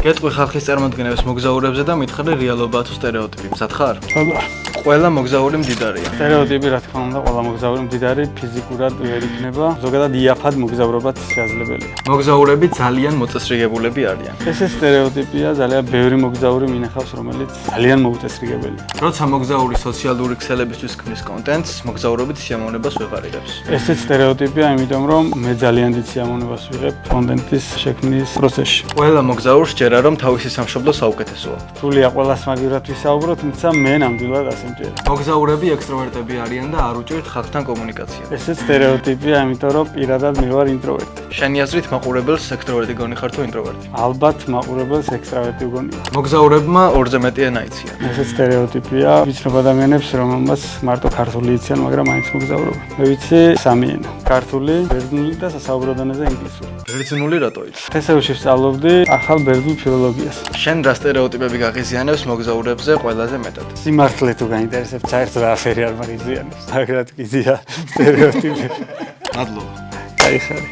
გეტყვი ხალხის წარმოდგენებს მოგზაურებზე და მითხრე რეალობაა თუ სტერეოტიპი. მზად ხარ? ხოდა. ყველა მოგზაური მდიდარია. სტერეოტიპი რა თქმა უნდა, ყველა მოგზაური მდიდარი ფიზიკურად ვერ იქნება, ზოგადად იაფად მოგზაურობაც შესაძლებელია. მოგზაურები ძალიან მოწესრიგებულები არიან. ესე სტერეოტიპია, ძალიან ბევრი მოგზაური მინახავს, რომელიც ძალიან მოუწესრიგებელია. როცა მოგზაური სოციალური ქსელებისთვის ქმნის კონტენტს, მოგზაურობით სიამოვნებას ვეღარ იღებს. ესეც სტერეოტიპია, იმიტომ რომ მე ძალიან დიდ სიამოვნებას ვიღებ კონტენტის შექმნის პროცესში. ყველა მოგზაურს ჯერა რომ თავისი სამშობლო საუკეთესოა. რთულია ყველას მაგივრად ვისაუბრო, თუმცა მე ნამდვილად ასე მჯერა. მოგზაურები ექსტროვერტები არიან და არ უჭირთ ხალხთან კომუნიკაცია. ესეც სტერეოტიპია, იმიტომ რომ პირადად მე ვარ ინტროვერტი. შენი აზრით მაყურებელს ექსტროვერტი გონი ხარ თუ ინტროვერტი? ალბათ მაყურებელს ექსტროვერტი გონია. მოგზაურებმა ორზე მეტი ენა იციან. ესეც სტერეოტიპია. ვიცნობ ადამიანებს, რომელმაც მარტო ქართული იციან, მაგრამ მაინც მოგზაურობენ. მე ვიცი სამი ენა: ქართული, ბერძნული და სასაუბრო დონეზე ინგლისური. ბერძნული რატო იცი? თესევში ვსწავლობდი ახალ ბერძნულ ფილოლოგიას. შენ რა სტერეოტიპები გაღიზიანებს მოგზაურებზე ყველაზე მეტად? სიმართლე თუ გაინტერესებს, საერთოდ არაფერი არ მაგიზიანებს. მაგრამ კიდია სტერეოტიპი. მადლობა. აი ხარ.